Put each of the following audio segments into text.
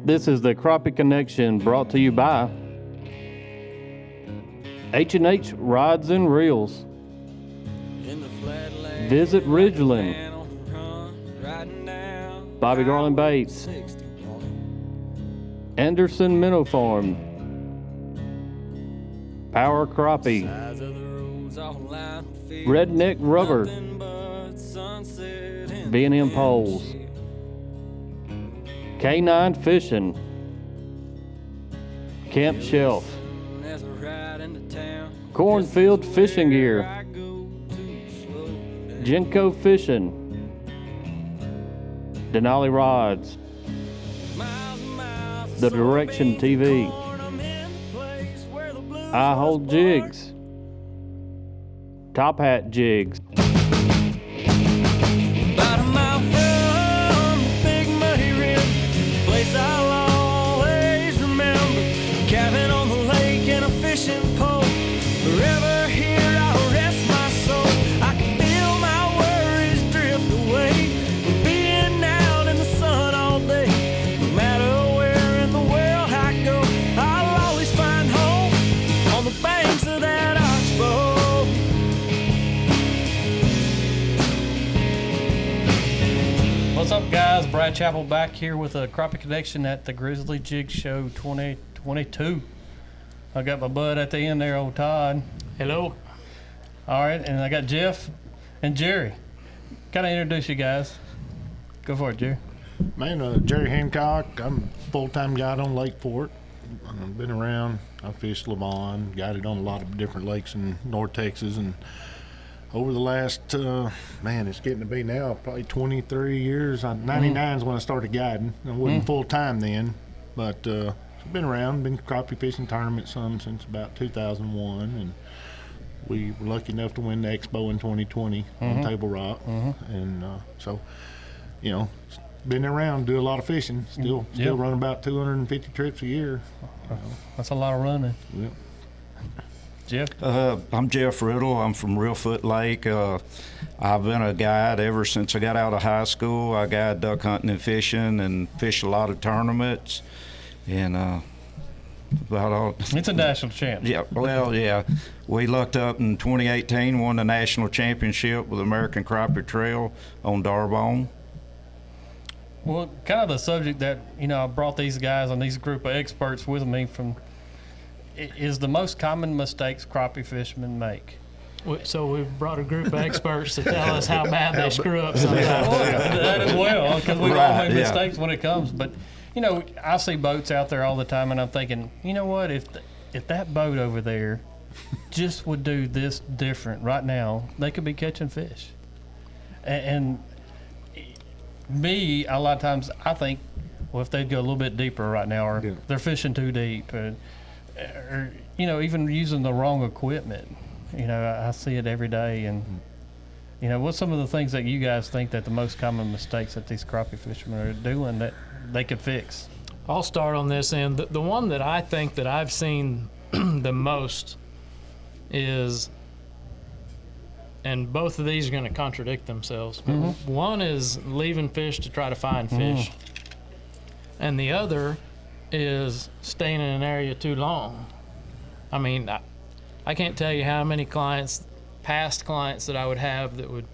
This is the Crappie Connection, brought to you by H&H Rods and Reels. Visit Ridgeland. Bobby Garland Baits. Anderson Minnow Farm. Power Crappie. Redneck Rubber. B&M Poles. K9 Fishing. Camp Shelf. Cornfield Fishing Gear. Genco Fishing. Denali Rods. The Direction TV. I Hold Jigs. Top Hat Jigs. About a mile from the Big Muddy Rib, place I'll always remember. Cabin on the lake and a fishing pole. Forever here I'll rest my soul. I can feel my worries drift away from being out in the sun all day. No matter where in the world I go, I'll always find home on the banks of that oxbow. What's up, guys? Brad Chappell back here with a Crappie Connection at the Grizzly Jig Show 2022. I got my bud at the end there, old Todd. Hello. All right, and I got Jeff and Jerry. Kind of introduce you guys. Go for it, Jerry. Man, Jerry Hancock. I'm a full-time guide on Lake Fort. I've been around. I fished Lavon, guided on a lot of different lakes in North Texas, and over the last, it's getting to be now probably 23 years. 99 is when I started guiding. I wasn't full-time then, but been around, been crappie fishing tournaments since about 2001, and we were lucky enough to win the Expo in 2020 on Table Rock, and so, been around, do a lot of fishing, still run about 250 trips a year. That's a lot of running. Yep. Jeff? I'm Jeff Riddle. I'm from Reelfoot Lake. I've been a guide ever since I got out of high school. I guide duck hunting and fishing and fish a lot of tournaments. And about all. It's a national champ. Yeah, well, yeah. We lucked up in 2018, won the national championship with American Crappie Trail on Darbone. Well, kind of the subject that, I brought these guys and these group of experts with me from is the most common mistakes crappie fishermen make. So we brought a group of experts to tell us how bad they screw up sometimes. That as well, because we all make mistakes when it comes. But, I see boats out there all the time, and I'm thinking, you know what, if that boat over there just would do this different right now, they could be catching fish. And me, a lot of times, I think, well, if they'd go a little bit deeper right now, or they're fishing too deep, or even using the wrong equipment. I see it every day. And, what's some of the things that you guys think that the most common mistakes that these crappie fishermen are doing that they could fix? I'll start on this end. The one that I think that I've seen the most is, and both of these are going to contradict themselves, but one is leaving fish to try to find fish. And the other is staying in an area too long. I mean, I can't tell you how many past clients that I would have that would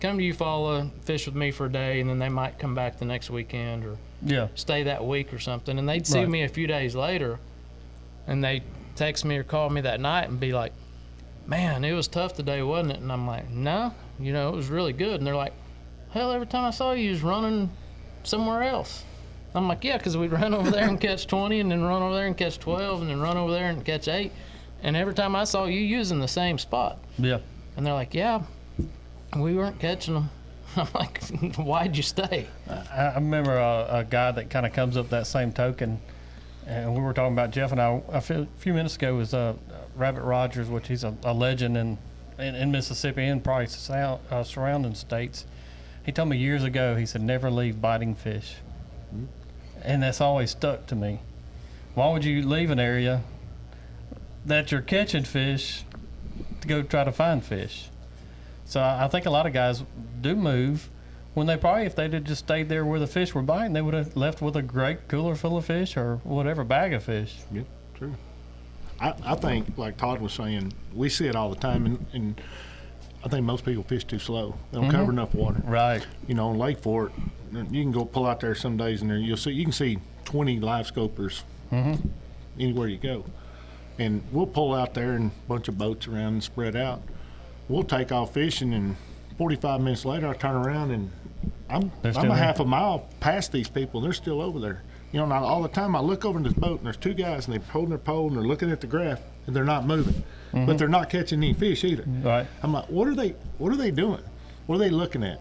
come to Eufaula, fish with me for a day, and then they might come back the next weekend or stay that week or something. And they'd see me a few days later, and they'd text me or call me that night and be like, man, it was tough today, wasn't it? And I'm like, no, it was really good. And they're like, hell, every time I saw you, you was running somewhere else. I'm like, yeah, because we'd run over there and catch 20, and then run over there and catch 12, and then run over there and catch 8. And every time I saw you using the same spot. Yeah. And they're like, yeah, we weren't catching them. I'm like, why'd you stay? I remember a guy that kind of comes up that same token, and we were talking about Jeff and I a few minutes ago was Rabbit Rogers, which he's a legend in Mississippi and probably surrounding states. He told me years ago, he said, never leave biting fish. And that's always stuck to me. Why would you leave an area that you're catching fish to go try to find fish? So I think a lot of guys do move, when they probably, if they'd have just stayed there where the fish were biting, they would have left with a great cooler full of fish or whatever, bag of fish. Yeah, true. I think, like Todd was saying, we see it all the time, and I think most people fish too slow. They don't cover enough water. Right. You know, in Lake Fort, you can go pull out there some days, and there you can see 20 live scopers anywhere you go. And we'll pull out there and a bunch of boats around and spread out. We'll take off fishing, and 45 minutes later, I turn around and I'm a half a mile past these people. They're still over there. You know, not all the time I look over in this boat and there's two guys and they're holding their pole and they're looking at the graph and they're not moving, but they're not catching any fish either. Right. I'm like, what are they doing? What are they looking at?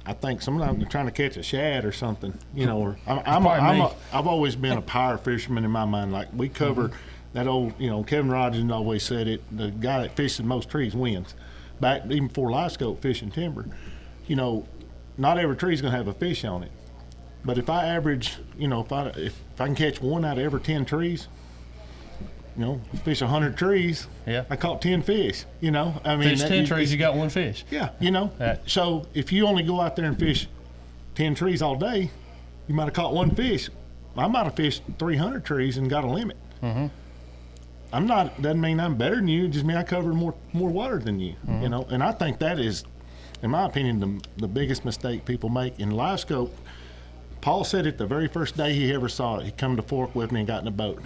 I think sometimes they're trying to catch a shad or something, you know. Or I've always been a power fisherman in my mind. Like we cover that old, you know, Kevin Rogers always said it. The guy that fishes the most trees wins. Back even before live scope fishing timber, you know, not every tree's gonna have a fish on it. But if I average, you know, if I can catch one out of every 10 trees, you know, fish 100 trees, I caught 10 fish. You know, I mean, fish 10 trees, you got one fish. Yeah, you know. So if you only go out there and fish 10 trees all day, you might have caught one fish. I might have fished 300 trees and got a limit. Doesn't mean I'm better than you. It just mean I covered more water than you. You know, and I think that is, in my opinion, the biggest mistake people make in live scope. Paul said it the very first day he ever saw it. He come to Fork with me and got in a boat.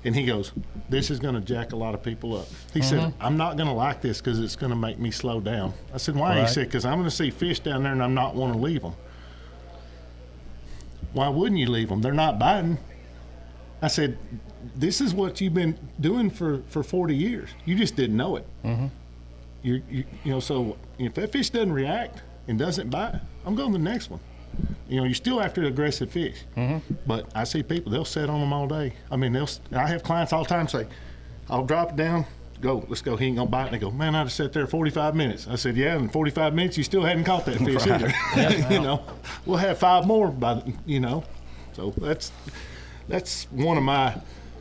And he goes, this is going to jack a lot of people up. He said, I'm not going to like this because it's going to make me slow down. I said, why? He said, because I'm going to see fish down there and I'm not want to leave them. Why wouldn't you leave them? They're not biting. I said, this is what you've been doing for 40 years. You just didn't know it. You know, so if that fish doesn't react and doesn't bite, I'm going to the next one. You know, you're still after aggressive fish. But I see people, they'll sit on them all day. I mean, I have clients all the time say, I'll drop it down, let's go, he ain't gonna bite. And they go, man, I just sat there 45 minutes. I said, yeah, in 45 minutes, you still hadn't caught that fish either. You know, we'll have 5 more you know. So that's one of my,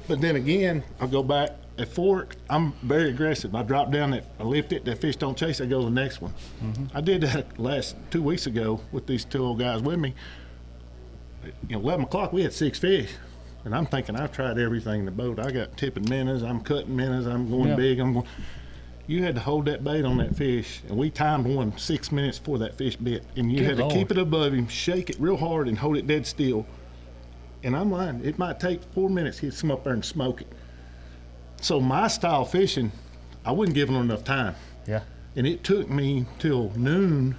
but then again, I'll go back at Fork, I'm very aggressive. I drop down, I lift it, that fish don't chase, I go to the next one. I did that last 2 weeks ago with these 2 old guys with me. You know, 11 o'clock, we had 6 fish. And I'm thinking, I've tried everything in the boat. I got tipping minnows, I'm cutting minnows, I'm going big, You had to hold that bait on that fish, and we timed one 6 minutes before that fish bit. And you had to keep it above him, shake it real hard, and hold it dead still. And I'm lying, it might take 4 minutes, he'd come up there and smoke it. So my style fishing, I wouldn't give them enough time. And it took me till noon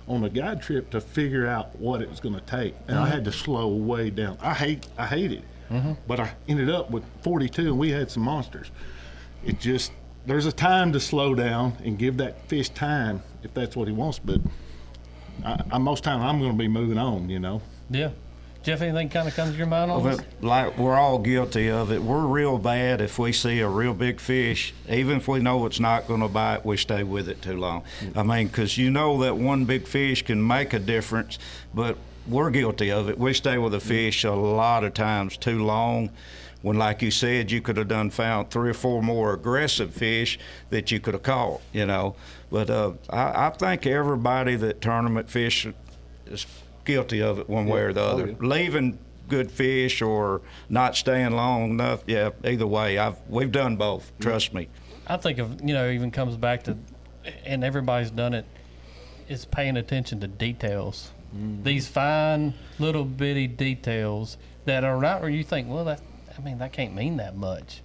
on a guide trip to figure out what it was going to take. And I had to slow way down. I hate it. But I ended up with 42 and we had some monsters. It just, there's a time to slow down and give that fish time if that's what he wants. But most time I'm going to be moving on, you know. Yeah. Jeff, anything kind of comes to your mind on this? Like, we're all guilty of it. We're real bad if we see a real big fish. Even if we know it's not going to bite, we stay with it too long. I mean, because you know that one big fish can make a difference, but we're guilty of it. We stay with a fish a lot of times too long when, like you said, you could have found 3 or 4 more aggressive fish that you could have caught, you know. But I think everybody that tournament fish is guilty of it one way or the other. Leaving good fish or not staying long enough, either way, we've done both, trust me. I think even comes back to, and everybody's done it, is paying attention to details. These fine little bitty details that are not where you think, well, that can't mean that much.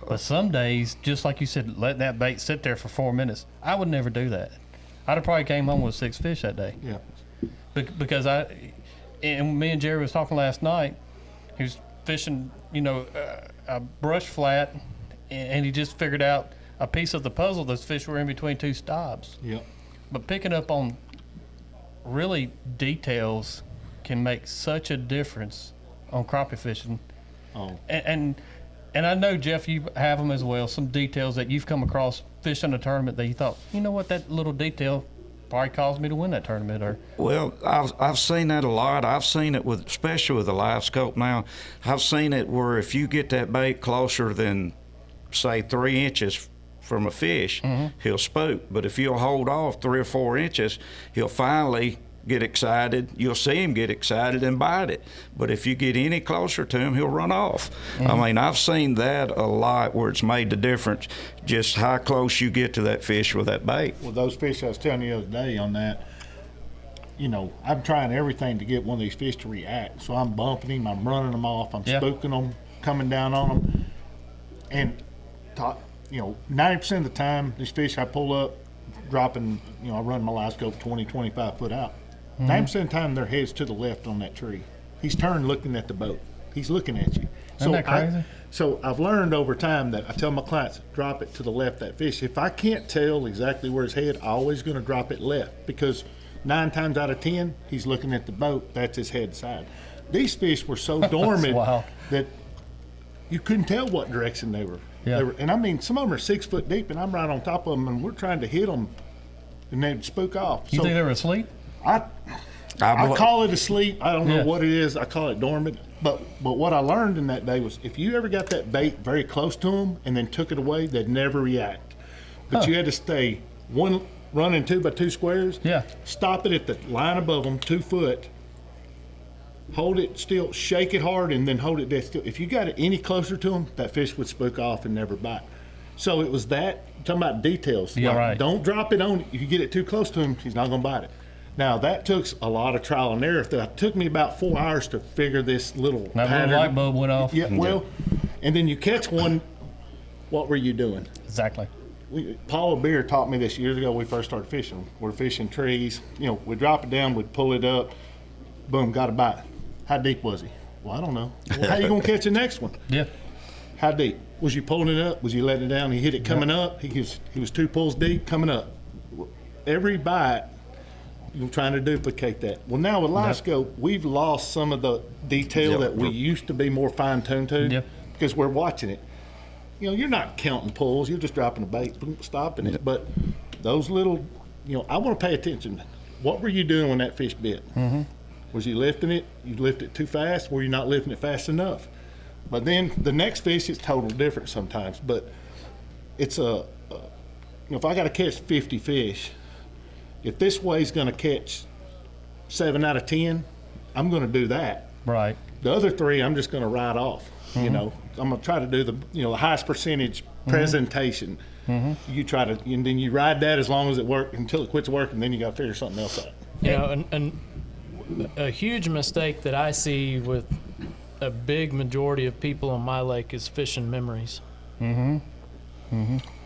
But some days, just like you said, let that bait sit there for 4 minutes. I would never do that. I'd have probably came home with 6 fish that day. Because me and Jerry was talking last night. He was fishing, a brush flat, and he just figured out a piece of the puzzle. Those fish were in between 2 stobs. But picking up on really details can make such a difference on crappie fishing. And I know, Jeff, you have them as well. Some details that you've come across fishing a tournament that you thought, you know what, that little detail probably caused me to win that tournament. Well, I've seen that a lot. I've seen it especially with the live scope now. I've seen it where if you get that bait closer than, say, 3 inches from a fish, he'll spook. But if you'll hold off 3 or 4 inches, he'll finally get excited. You'll see him get excited and bite it. But if you get any closer to him, he'll run off. I mean, I've seen that a lot where it's made the difference just how close you get to that fish with that bait. Well, those fish I was telling you the other day on that, you know, I'm trying everything to get one of these fish to react. So I'm bumping him, I'm running them off, I'm spooking them, coming down on them. And, you know, 90% of the time, these fish I pull up, dropping, you know, I run my live scope 20, 25 foot out. 90% of the time, their head's to the left on that tree. He's turned looking at the boat. He's looking at you. Isn't that crazy? So I've learned over time that I tell my clients, drop it to the left, that fish. If I can't tell exactly where his head, I'm always going to drop it left, because 9 times out of 10, he's looking at the boat. That's his head side. These fish were so dormant that you couldn't tell what direction they were. Yeah. And I mean, some of them are 6 foot deep, and I'm right on top of them, and we're trying to hit them, and they'd spook off. You think they were asleep? I call it asleep. I don't know what it is. I call it dormant. But what I learned in that day was, if you ever got that bait very close to them and then took it away, they'd never react. But you had to stay running 2 by 2 squares. Yeah. Stop it at the line above them, 2 foot. Hold it still, shake it hard, and then hold it dead still. If you got it any closer to them, that fish would spook off and never bite. So it was that. Talking about details. Yeah, right. Don't drop it on. If you get it too close to him, he's not going to bite it. Now, that took a lot of trial and error. It took me about 4 hours to figure this little pattern. Little light bulb went off. Yeah, well, and then you catch one, what were you doing? Exactly. Paul Beer taught me this years ago when we first started fishing. We're fishing trees. You know, we'd drop it down, we'd pull it up, boom, got a bite. How deep was he? Well, I don't know. Well, how you going to catch the next one? Yeah. How deep? Was you pulling it up? Was you letting it down? He hit it coming up. He was 2 pulls deep coming up. Every bite, you're trying to duplicate that. Well, now with live scope, we've lost some of the detail that we used to be more fine-tuned to because we're watching it. You know, you're not counting pulls. You're just dropping a bait, stopping it. But those little, you know, I want to pay attention. What were you doing when that fish bit? Was you lifting it? You lift it too fast? Were you not lifting it fast enough? But then the next fish is total different sometimes. But it's you know, if I got to catch 50 fish, if this way's going to catch 7 out of 10, I'm going to do that. Right. The other 3, I'm just going to ride off. You know, I'm going to try to do the highest percentage presentation. You try to, and then you ride that as long as it works until it quits working. Then you got to figure something else out. You know, and a huge mistake that I see with a big majority of people on my lake is fishing memories.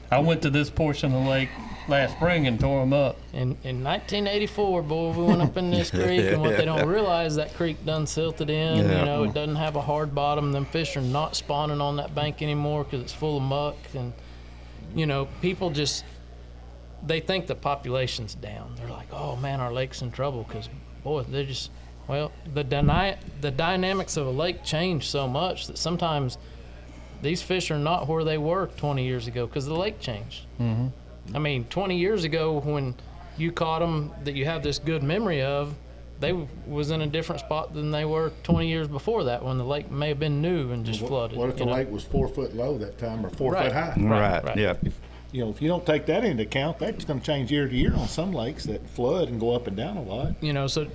I went to this portion of the lake last spring and tore them up. In 1984, boy, we went up in this creek, and what they don't realize, that creek done silted in. You know, it doesn't have a hard bottom. Them fish are not spawning on that bank anymore because it's full of muck. And, you know, people just, they think the population's down. They're like, oh, man, our lake's in trouble because, boy, they're just, well, the dynamics of a lake change so much that sometimes these fish are not where they were 20 years ago because the lake changed. I mean, 20 years ago when you caught them that you have this good memory of, they was in a different spot than they were 20 years before that when the lake may have been new and just flooded. What if the lake was 4 foot low that time or 4 foot high? Right. Yeah. You know, if you don't take that into account, that's going to change year to year on some lakes that flood and go up and down a lot. You know, so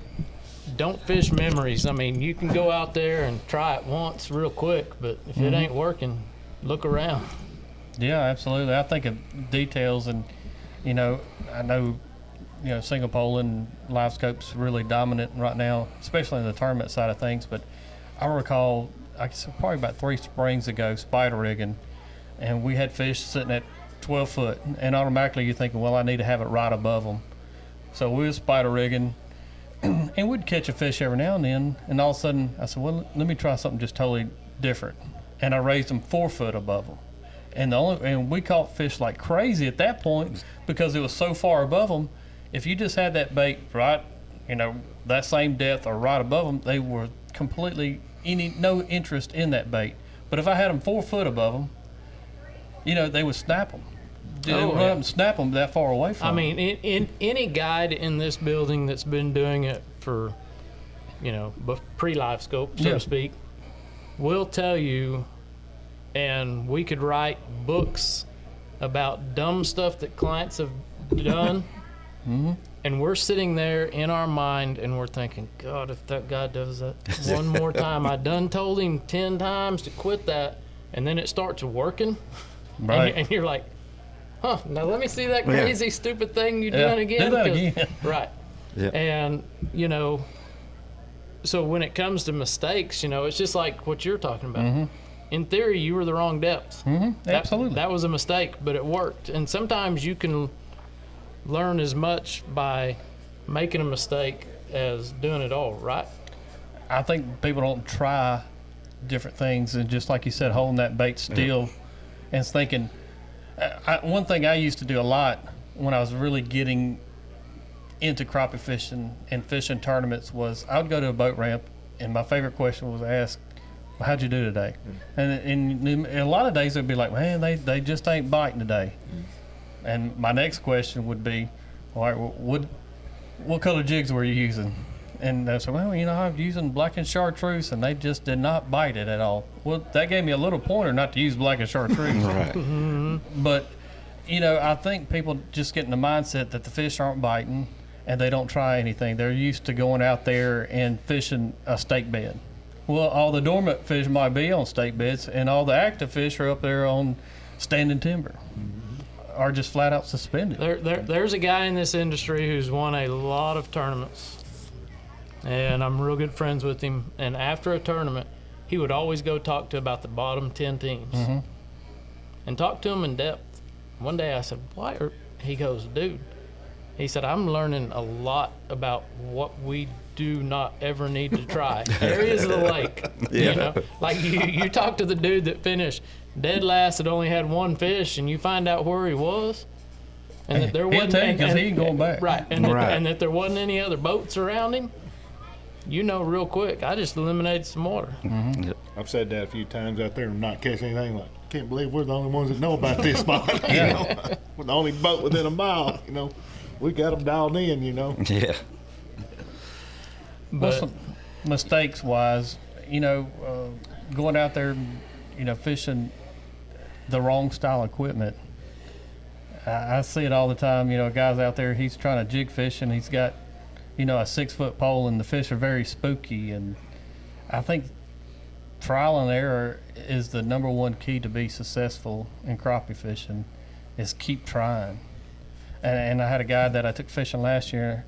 don't fish memories. I mean, you can go out there and try it once real quick, but if it ain't working, look around. Yeah, absolutely. I think of details, and you know, I know, you know, single pole and live scope's really dominant right now, especially in the tournament side of things. But I recall, I guess probably about 3 springs ago, spider rigging, and we had fish sitting at 12 foot, and automatically you're thinking, well, I need to have it right above them. So we were spider rigging, and we'd catch a fish every now and then, and all of a sudden I said, well, let me try something just totally different, and I raised them 4 foot above them. And we caught fish like crazy at that point because it was so far above them. If you just had that bait right, you know, that same depth or right above them, they were completely no interest in that bait. But if I had them 4 foot above them, you know, they would snap them. They would run up and snap them that far away from them. I mean, in any guide in this building that's been doing it for, you know, pre-live scope, so to speak, will tell you. And we could write books about dumb stuff that clients have done. And we're sitting there in our mind and we're thinking, God, if that guy does that one more time, I done told him 10 times to quit that. And then it starts working. Right. And you're like, huh, now let me see that crazy, stupid thing you're doing again. Do that again. Right. Yeah. And, you know, so when it comes to mistakes, you know, it's just like what you're talking about. In theory, you were the wrong depth. Absolutely. That was a mistake, but it worked. And sometimes you can learn as much by making a mistake as doing it all, right? I think people don't try different things, and just like you said, holding that bait still and thinking. One thing I used to do a lot when I was really getting into crappie fishing and fishing tournaments was I would go to a boat ramp, and my favorite question was asked, well, how'd you do today? And a lot of days they'd be like, man, they just ain't biting today. And my next question would be, all right, well, what color jigs were you using? And they said, well, you know, I'm using black and chartreuse, and they just did not bite it at all. Well, that gave me a little pointer not to use black and chartreuse. Right. But, you know, I think people just get in the mindset that the fish aren't biting and they don't try anything. They're used to going out there and fishing a stake bed. Well, all the dormant fish might be on stake beds, and all the active fish are up there on standing timber. Are just flat out suspended. There's a guy in this industry who's won a lot of tournaments, and I'm real good friends with him. And after a tournament, he would always go talk to about the bottom 10 teams and talk to them in depth. One day I said, why are, he goes, dude, he said, I'm learning a lot about what we do not ever need to try. Areas of the lake. You know, like you talk to the dude that finished dead last that only had one fish, and you find out where he was, and that there wasn't. He'll tell you because he ain't going back. Right, and that there wasn't any other boats around him. You know, real quick, I just eliminated some water. I've said that a few times out there and not catch anything. Like, can't believe we're the only ones that know about this spot. You know, we're the only boat within a mile. You know, we got them dialed in. You know. Yeah. But mistakes wise, you know, going out there, you know, fishing the wrong style equipment. I see it all the time. You know, guys out there, he's trying to jig fish and he's got, you know, a 6-foot pole, and the fish are very spooky. And I think trial and error is the number one key to be successful in crappie fishing, is keep trying. And I had a guy that I took fishing last year,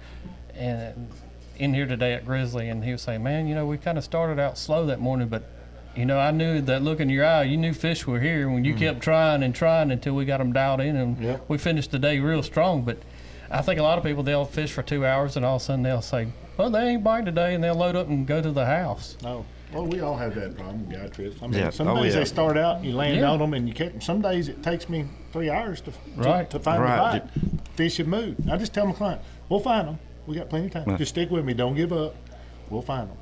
and in here today at Grizzly, and he was saying, man, you know, we kind of started out slow that morning, but you know, I knew that look in your eye, you knew fish were here when you kept trying and trying until we got them dialed in, and we finished the day real strong. But I think a lot of people, they'll fish for 2 hours and all of a sudden they'll say, well, they ain't biting today, and they'll load up and go to the house. No. Well, we all have that problem, guy trips. I mean, some days they start out, you land on them, and you catch them. Some days it takes me 3 hours to find the bite. Fish have moved. I just tell my client, we'll find them. We got plenty of time. Just stick with me. Don't give up. We'll find them.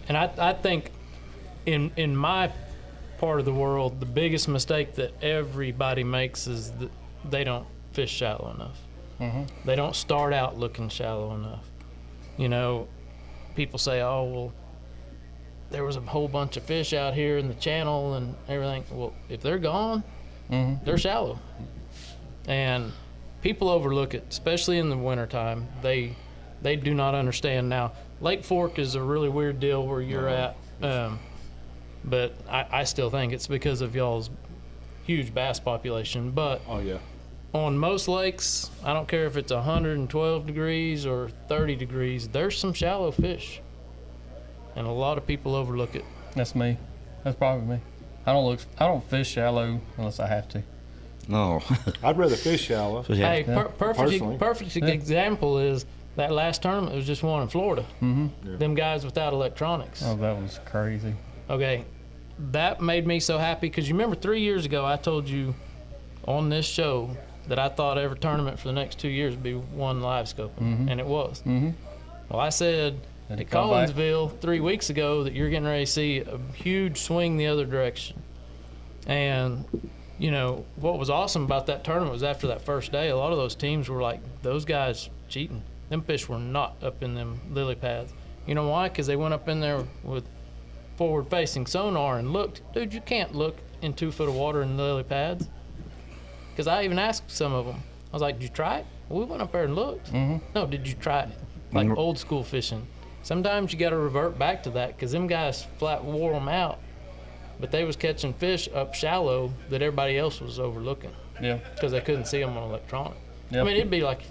And I think in my part of the world, the biggest mistake that everybody makes is that they don't fish shallow enough. They don't start out looking shallow enough. You know, people say, oh, well, there was a whole bunch of fish out here in the channel and everything. Well, if they're gone, they're shallow. And people overlook it, especially in the wintertime. They do not understand. Now, Lake Fork is a really weird deal where you're at, but I still think it's because of y'all's huge bass population. But on most lakes, I don't care if it's 112 degrees or 30 degrees, there's some shallow fish. And a lot of people overlook it. That's me. That's probably me. I don't fish shallow unless I have to. No. I'd rather fish shallow. Hey, perfect example is that last tournament was just one in Florida. Them guys without electronics. Oh, that was crazy. Okay, that made me so happy because you remember 3 years ago I told you on this show that I thought every tournament for the next 2 years would be one live scoping, and it was. Well, I said at Collinsville 3 weeks ago that you're getting ready to see a huge swing the other direction. And, you know, what was awesome about that tournament was after that first day, a lot of those teams were like, those guys cheating. Them fish were not up in them lily pads. You know why? Because they went up in there with forward-facing sonar and looked. Dude, you can't look in 2 foot of water in lily pads. Because I even asked some of them. I was like, "Did you try it?" Well, we went up there and looked. No, did you try it? Like old school fishing. Sometimes you got to revert back to that because them guys flat wore them out, but they was catching fish up shallow that everybody else was overlooking. Yeah. Because they couldn't see them on electronic. Yep. I mean, it'd be like,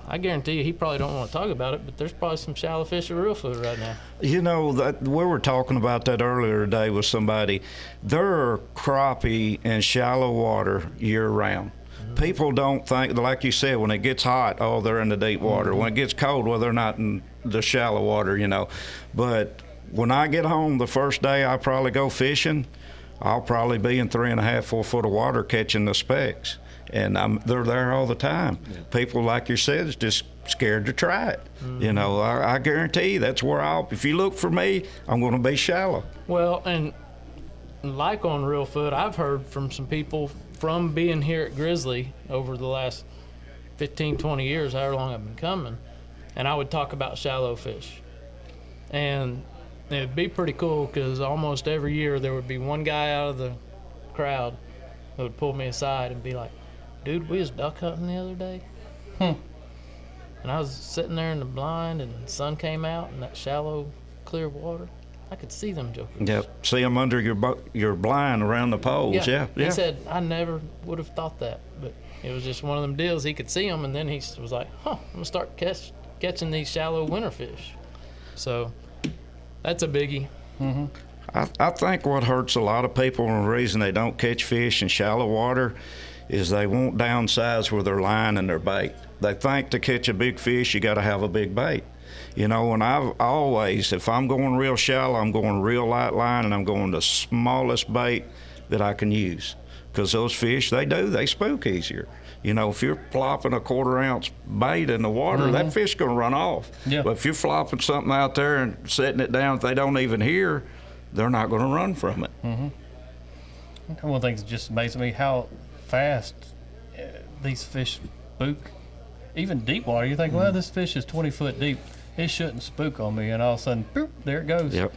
I guarantee you, he probably don't want to talk about it, but there's probably some shallow fish at real food right now. You know, that we were talking about that earlier today with somebody. There are crappie in shallow water year round. People don't think, like you said, when it gets hot, oh, they're in the deep water. When it gets cold, well, they're not in the shallow water, you know. But when I get home the first day I probably go fishing, I'll probably be in 3.5, 4 foot of water catching the specks. And they're there all the time. Yeah. People, like you said, is just scared to try it. You know, I guarantee you that's where if you look for me, I'm going to be shallow. Well, and like on Real Foot, I've heard from some people from being here at Grizzly over the last 15, 20 years, however long I've been coming, and I would talk about shallow fish. And it'd be pretty cool because almost every year there would be one guy out of the crowd that would pull me aside and be like, "Dude, we was duck hunting the other day." And I was sitting there in the blind and the sun came out in that shallow, clear water. I could see them jokers. Yep, see them under your blind around the poles. Yeah. He said, "I never would have thought that." But it was just one of them deals. He could see them, and then he was like, I'm going to start catching these shallow winter fish. So that's a biggie. I think what hurts a lot of people and the reason they don't catch fish in shallow water is they won't downsize with their line and their bait. They think to catch a big fish, you got to have a big bait. You know, and I've always, if I'm going real shallow, I'm going real light line and I'm going the smallest bait that I can use. Because those fish, they spook easier. You know, if you're plopping a 1/4 ounce bait in the water, that fish going to run off. Yeah. But if you're flopping something out there and setting it down, if they don't even hear, they're not going to run from it. One of the things that just amazes me how fast these fish spook. Even deep water, you think, well, this fish is 20 foot deep. It shouldn't spook on me. And all of a sudden, boop, there it goes. Yep.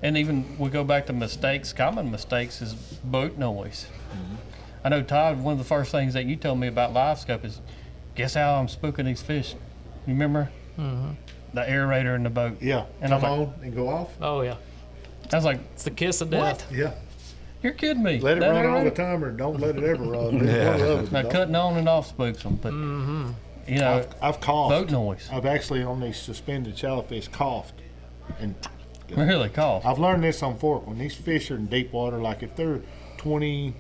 And even we go back to mistakes. Common mistakes is boat noise. I know, Todd, one of the first things that you told me about live scope is, guess how I'm spooking these fish? You remember? The aerator in the boat. Yeah. And Come I'm like, on and go off. Oh, yeah. I was like, It's the kiss of death. Yeah. you're kidding me. Let it That run all the aerator? time or don't let it ever run. One of Now, them, cutting on and off spooks them, but, you know, I've coughed. boat noise. I've actually on these suspended shallowfish coughed. And Really, cough. I've learned this on fork. When these fish are in deep water, like if they're 20,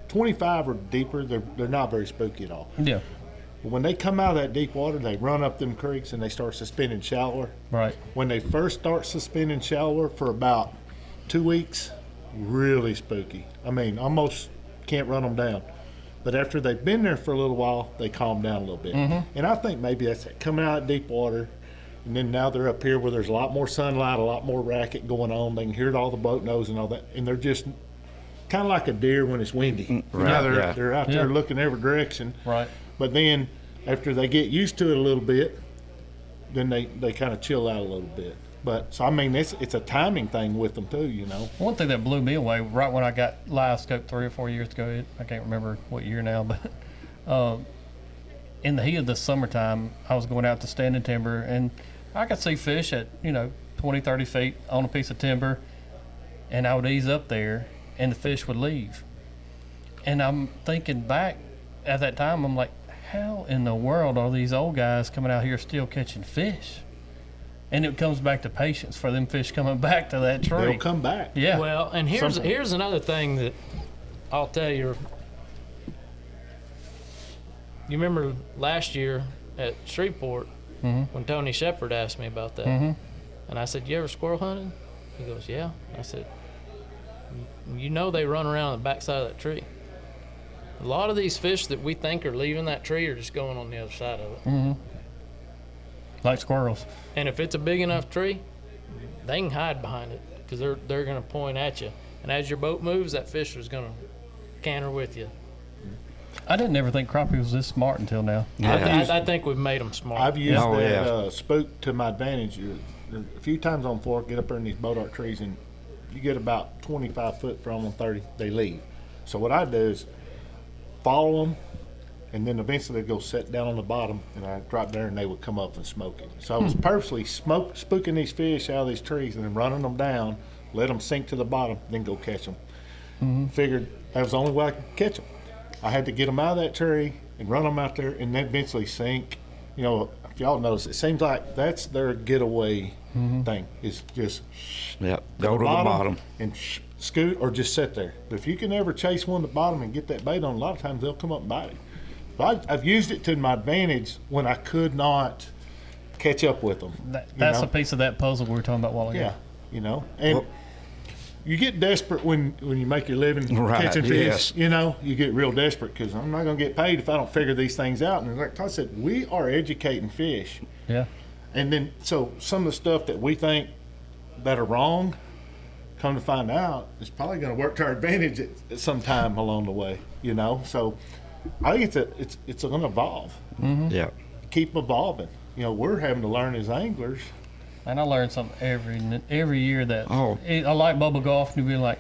25 or deeper, they're not very spooky at all. Yeah, But when they come out of that deep water, they run up them creeks and they start suspending shallower. right. When they first start suspending shallower for about 2 weeks, really spooky. I mean, almost can't run them down. But after they've been there for a little while, they calm down a little bit. And I think maybe that's it. Coming out of deep water, and then now they're up here where there's a lot more sunlight, a lot more racket going on. They can hear all the boat nose and all that. And they're just kind of like a deer when it's windy. Right, Now they're, yeah. they're out there looking every direction. Right. But then after they get used to it a little bit, then they kind of chill out a little bit. But so I mean, it's a timing thing with them too, you know. One thing that blew me away right when I got live scope 3 or 4 years ago, I can't remember what year now, but in the heat of the summertime, I was going out to standing timber and I could see fish at, 20, 30 feet on a piece of timber, and I would ease up there and the fish would leave. And I'm thinking back at that time, I'm like, how in the world are these old guys coming out here still catching fish? And it comes back to patience for them fish coming back to that tree. They'll come back. Yeah. Well, and here's another thing that I'll tell you. You remember last year at Shreveport when Tony Shepard asked me about that, and I said, "You ever squirrel hunted?" He goes, "Yeah." I said, "You know they run around the backside of that tree. A lot of these fish that we think are leaving that tree are just going on the other side of it. Like squirrels. And if it's a big enough tree, they can hide behind it because they're going to point at you. And as your boat moves, that fish is going to canter with you. I didn't ever think crappie was this smart until now. I think we've made them smart. I've used Oh, that yeah. spook to my advantage. A few times on fork, get up there in these boat arc trees, and you get about 25 foot from them, 30, they leave. So what I do is follow them, and then eventually they'd go sit down on the bottom, and I'd drop there, and they would come up and smoke it. So I was purposely spooking these fish out of these trees and then running them down, let them sink to the bottom, then go catch them. Figured that was the only way I could catch them. I had to get them out of that tree and run them out there, and then eventually sink. You know, if y'all notice, it seems like that's their getaway thing, is just Yep. Go to the bottom. and scoot or just sit there. But if you can ever chase one to the bottom and get that bait on, a lot of times they'll come up and bite it. But I've used it to my advantage when I could not catch up with them. That's a piece of that puzzle we were talking about a while ago. Yeah, you know, and you get desperate when you make your living Right, catching fish. yes. You know, you get real desperate because I'm not going to get paid if I don't figure these things out. And like Todd said, we are educating fish. Yeah. And then, so some of the stuff that we think that are wrong, come to find out, is probably going to work to our advantage at some time along the way. You know, so I think it's going to evolve. Yeah. Keep evolving. You know, we're having to learn as anglers. And I learn something every year that Oh. I like bubble golf and be like,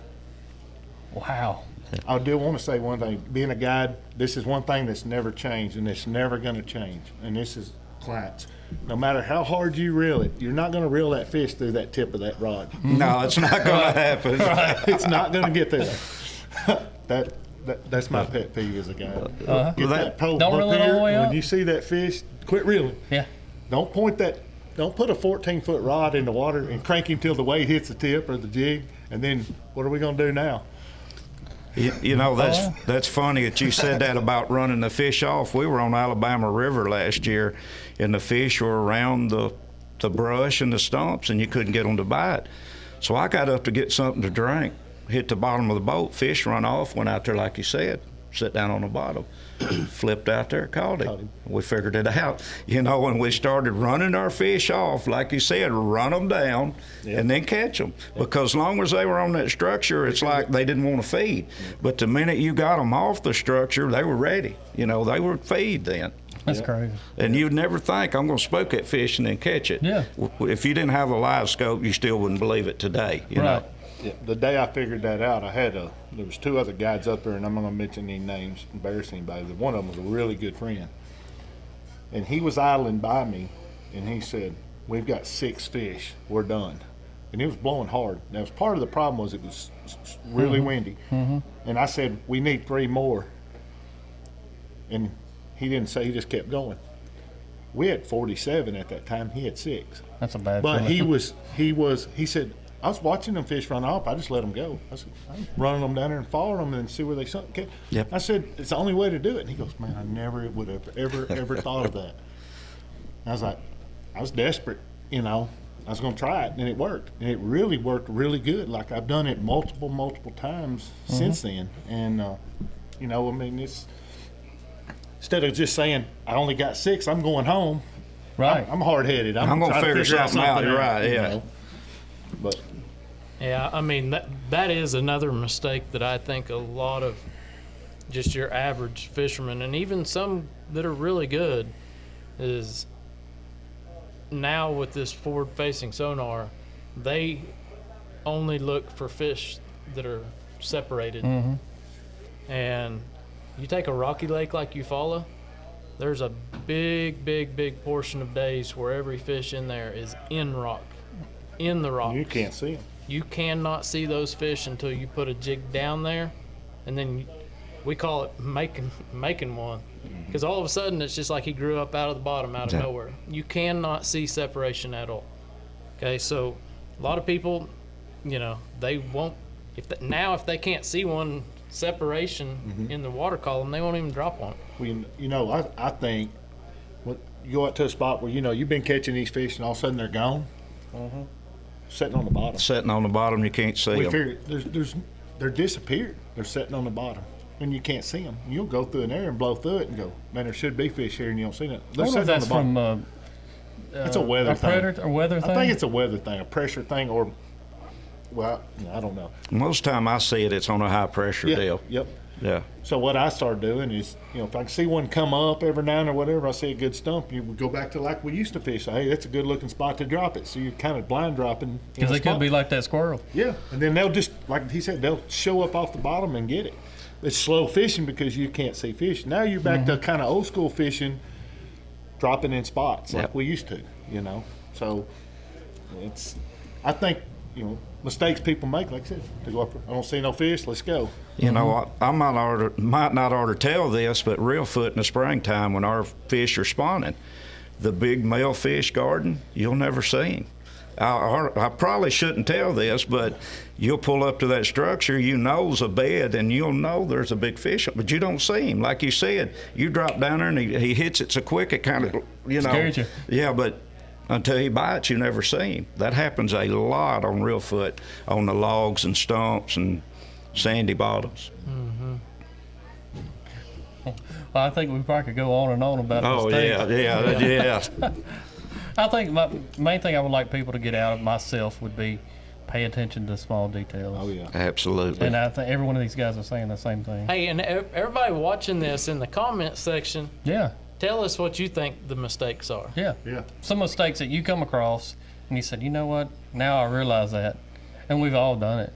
wow. I do want to say one thing. Being a guide, this is one thing that's never changed, and it's never going to change. And this is clients. No matter how hard you reel it, you're not going to reel that fish through that tip of that rod. No, it's not going to happen. It's not going to get there. That's my pet peeve as a guide. Get that pole Don't up reel it all here. the way When up. you see that fish, quit reeling. Yeah. Don't put a 14-foot rod in the water and crank him till the weight hits the tip or the jig, and then what are we going to do now? You know, that's funny that you said that about running the fish off. We were on Alabama River last year, and the fish were around the brush and the stumps, and you couldn't get them to bite. So I got up to get something to drink, hit the bottom of the boat, fish run off, went out there like you said, sit down on the bottom, flipped out there, caught him. We figured it out. You know, when we started running our fish off, like you said, run them down and then catch them. Because as long as they were on that structure, it's like they didn't want to feed. But the minute you got them off the structure, they were ready. You know, they were feed then. That's crazy. And you'd never think, I'm going to spook that fish and then catch it. Yeah. If you didn't have a live scope, you still wouldn't believe it today. You know? Yeah, the day I figured that out, there was two other guides up there, and I'm not going to mention any names, embarrass anybody, but one of them was a really good friend. And he was idling by me, and he said, "We've got 6 fish, we're done." And it was blowing hard. That was part of the problem, was it was really windy. And I said, "We need 3 more." And he didn't say, he just kept going. We had 47 at that time, he had 6. That's a bad But feeling. he said, "I was watching them fish run off. I just let them go. I was running them down there and following them and see where they sunk." Yep. I said, "It's the only way to do it." And he goes, "Man, I never would have ever thought of that." And I was like, I was desperate, you know. I was going to try it, and it worked. And it really worked really good. Like, I've done it multiple times since then. And, you know, I mean, it's, instead of just saying, "I only got 6, I'm going home." Right. I'm hard-headed. I'm gonna trying to figure something out. You're right, you yeah. know. But Yeah, I mean, that is another mistake that I think a lot of just your average fishermen, and even some that are really good, is now with this forward-facing sonar, they only look for fish that are separated. And you take a rocky lake like Eufaula, there's a big portion of days where every fish in there is in the rocks. you can't see them. You cannot see those fish until you put a jig down there, and then we call it making one, because all of a sudden it's just like he grew up out of the bottom, out of nowhere. You cannot see separation at all. Okay, so a lot of people, you know, they won't. If they can't see one separation in the water column, they won't even drop one. You know, I think when you go out to a spot where, you know, you've been catching these fish and all of a sudden they're gone, sitting on the bottom. Sitting on the bottom, you can't see We them. figure they're disappeared. They're sitting on the bottom, and you can't see them. You'll go through an area and blow through it and go, "Man, there should be fish here," and you don't see them. I They're wonder if sitting on that's the bottom. from It's a weather thing. predator or weather thing. I think it's a weather thing, a pressure thing, or, well, I don't know. Most time I see it, it's on a high pressure deal. Yep. Yeah. So what I started doing is, you know, if I can see one come up every now and then or whatever, I see a good stump, you would go back to like we used to fish. Hey, that's a good looking spot to drop it. So you're kind of blind dropping. Because they could be like that squirrel. Yeah, and then they'll just, like he said, they'll show up off the bottom and get it. it's slow fishing because you can't see fish. Now you're back to kind of old school fishing, dropping in spots like we used to, you know. So I think, you know, mistakes people make, like I said, to go up, I don't see no fish, let's go. You know, I might not ought to tell this, but Reelfoot in the springtime when our fish are spawning, the big male fish garden, you'll never see him. I probably shouldn't tell this, but you'll pull up to that structure, you know's a bed, and you'll know there's a big fish, but you don't see him. Like you said, you drop down there and he hits it so quick it kind of, you know. Scares you. Yeah, but until he bites, you never see him. That happens a lot on Reelfoot, on the logs and stumps and sandy bottoms. Well, I think we probably could go on and on about Oh, mistakes. yeah. I think my main thing I would like people to get out of myself would be pay attention to small details. Oh, yeah. Absolutely. And I think every one of these guys are saying the same thing. Hey, and everybody watching this in the comment section, Yeah, tell us what you think the mistakes are. yeah. Yeah. Some mistakes that you come across and you said, you know what, now I realize that. And we've all done it.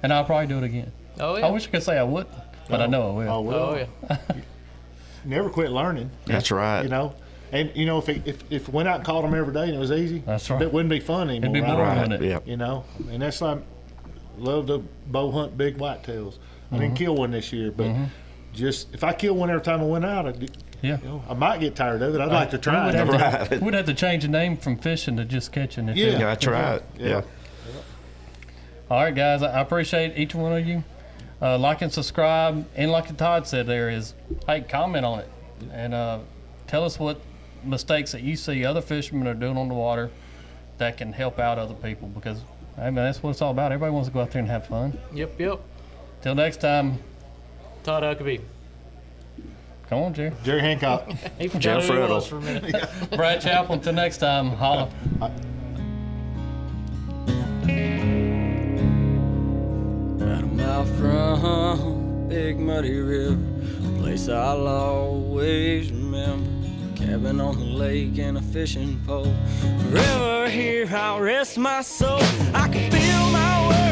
And I'll probably do it again. Oh, yeah. I wish I could say I wouldn't, but I know I will. Oh, well, Oh, yeah. never quit learning. That's right. You know, and you know, if we went out and caught them every day and it was easy, That's right. it wouldn't be fun anymore. It'd be right? boring, Right, wouldn't it? yeah. You know, and that's like love to bow hunt big whitetails. I didn't kill one this year, but just if I kill one every time I went out, Yeah. you know, I might get tired of it. I'd like to try We'd it. have, Right. we'd have to change the name from fishing to just catching it. Yeah. Yeah, that's right. Yeah. All right, guys. I appreciate each one of you. Like and subscribe. And like Todd said, there is, hey, comment on it. And tell us what mistakes that you see other fishermen are doing on the water that can help out other people. Because, I mean, that's what it's all about. Everybody wants to go out there and have fun. Yep. Till next time, Todd Huckabee. come on, Jerry. Jerry Hancock. He forgot Jeff who he Riddle. was for a minute. Brad Chappell, till next time, holla. About a mile from Big Muddy River, a place I'll always remember. Cabin on the lake and a fishing pole. Forever here I'll rest my soul. I can feel my way